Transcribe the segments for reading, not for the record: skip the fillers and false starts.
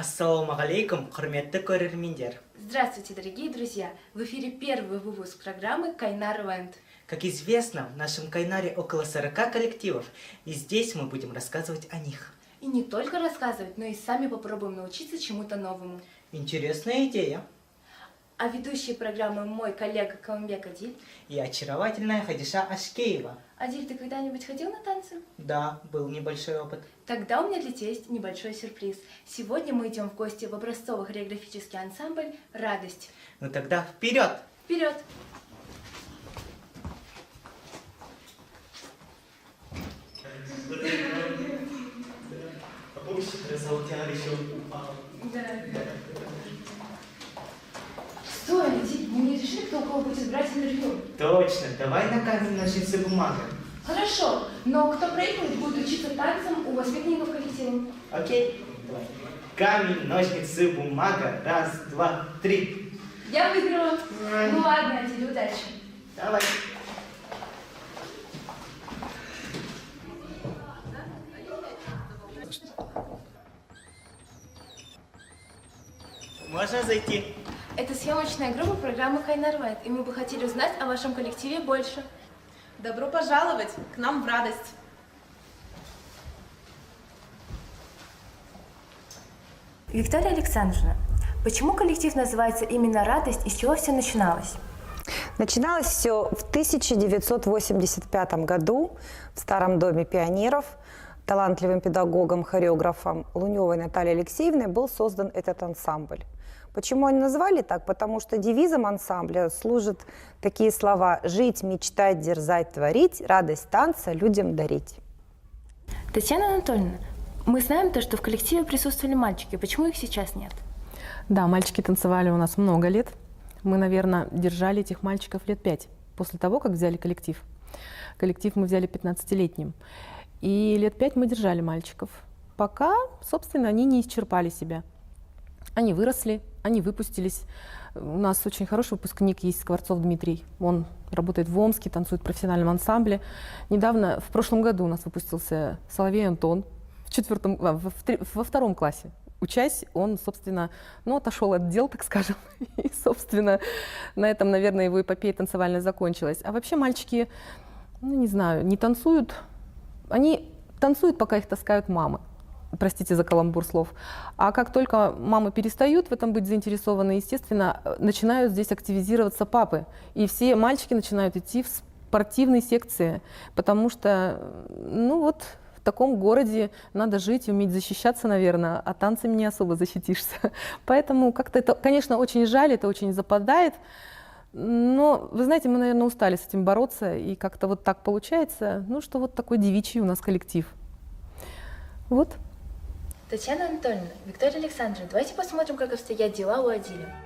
Ассаламу алейкум, хурметті көрермендер. Здравствуйте, дорогие друзья! В эфире первый выпуск программы «Кайнар Ивент». Как известно, в нашем Кайнаре около 40 коллективов, и здесь мы будем рассказывать о них. И не только рассказывать, но и сами попробуем научиться чему-то новому. Интересная идея. А ведущие программы мой коллега Каумбек Адиль. И очаровательная Хадиша Ашкеева. Адиль, ты когда-нибудь ходил на танцы? Да, был небольшой опыт. Тогда у меня для тебя есть небольшой сюрприз. Сегодня мы идем в гости в образцовый хореографический ансамбль «Радость». Ну тогда вперед! Вперед! Стой, Адиль, мы не решили, кто у кого будет брать интервью. Точно, давай на камень, ножницы, бумага. Хорошо, но кто проигрывает, будет учиться танцам у воспитанников коллектива. Окей? Давай. Камень, ножницы, бумага. Раз, два, три. Я выиграла. Ну ладно, Адиль, удачи. Давай. Можно зайти? Это съемочная группа программы «Кайнар Ивент», и мы бы хотели узнать о вашем коллективе больше. Добро пожаловать к нам в радость. Виктория Александровна, почему коллектив называется именно «Радость» и с чего все начиналось? Начиналось все в 1985 году в Старом доме пионеров. Талантливым педагогом, хореографом Луневой Натальей Алексеевной был создан этот ансамбль. Почему они назвали так? Потому что девизом ансамбля служат такие слова: «Жить, мечтать, дерзать, творить, радость танца людям дарить». Татьяна Анатольевна, мы знаем то, что в коллективе присутствовали мальчики. Почему их сейчас нет? Да, мальчики танцевали у нас много лет. Мы, наверное, держали этих мальчиков лет 5 после того, как взяли коллектив. Коллектив мы взяли 15-летним. И лет 5 мы держали мальчиков, пока, собственно, они не исчерпали себя. Они выросли, они выпустились. У нас очень хороший выпускник есть, Скворцов Дмитрий. Он работает в Омске, танцует в профессиональном ансамбле. Недавно, в прошлом году у нас выпустился Соловей Антон во втором классе. Учась, он, собственно, отошел от дел, так скажем. И, собственно, на этом, наверное, его эпопея танцевальная закончилась. А вообще мальчики, не знаю, не танцуют. Они танцуют, пока их таскают мамы. Простите за каламбур слов. А как только мамы перестают в этом быть заинтересованы, естественно, начинают здесь активизироваться папы. И все мальчики начинают идти в спортивные секции, потому что, в таком городе надо жить, уметь защищаться, наверное, а танцами не особо защитишься. Поэтому как-то это, конечно, очень жаль, это очень западает. Но, вы знаете, мы, наверное, устали с этим бороться, и как-то вот так получается, что вот такой девичий у нас коллектив. Вот. Татьяна Анатольевна, Виктория Александровна, давайте посмотрим, как обстоят дела у Адиля.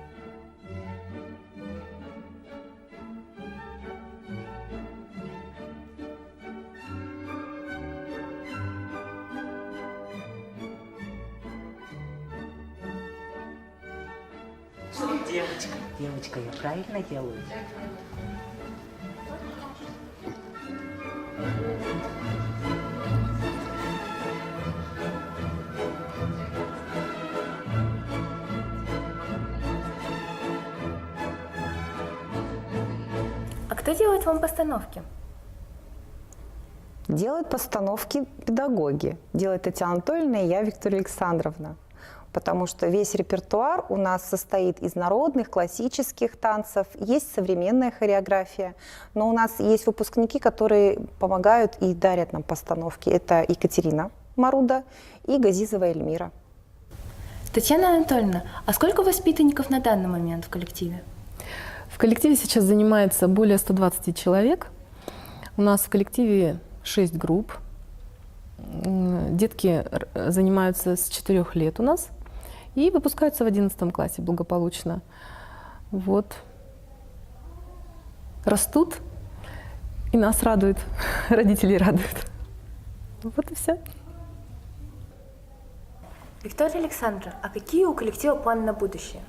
Девочка, я правильно делаю? А кто делает вам постановки? Делают постановки педагоги. Делает Татьяна Анатольевна и я, Виктория Александровна. Потому что весь репертуар у нас состоит из народных, классических танцев, есть современная хореография, но у нас есть выпускники, которые помогают и дарят нам постановки. Это Екатерина Маруда и Газизова Эльмира. Татьяна Анатольевна, а сколько воспитанников на данный момент в коллективе? В коллективе сейчас занимается более 120 человек. У нас в коллективе 6 групп. Детки занимаются с 4 лет у нас и выпускаются в 11 классе благополучно. Вот. Растут, и нас радуют, родителей радуют. Вот и все. Виктория Александровна, а какие у коллектива планы на будущее?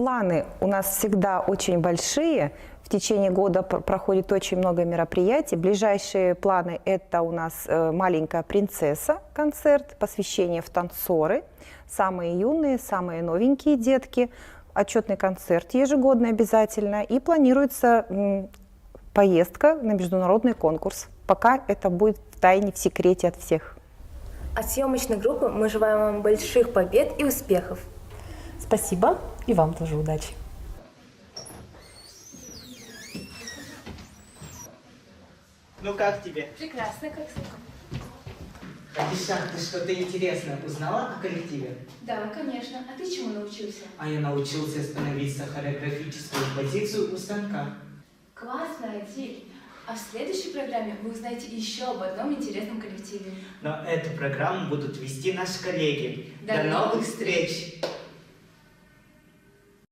Планы у нас всегда очень большие. В течение года проходит очень много мероприятий. Ближайшие планы – это у нас «Маленькая принцесса» концерт, посвящение в танцоры. Самые юные, самые новенькие детки. Отчетный концерт ежегодный обязательно. И планируется поездка на международный конкурс. Пока это будет в тайне, в секрете от всех. От съемочной группы мы желаем вам больших побед и успехов. Спасибо. И вам тоже удачи. Ну как тебе? Прекрасно, как всегда. Хадиша, ты что-то интересное узнала о коллективе? Да, конечно. А ты чему научился? А я научился становиться хореографическую позицию у станка. Классно, Адиль. А в следующей программе вы узнаете еще об одном интересном коллективе. Но эту программу будут вести наши коллеги. До До новых встреч!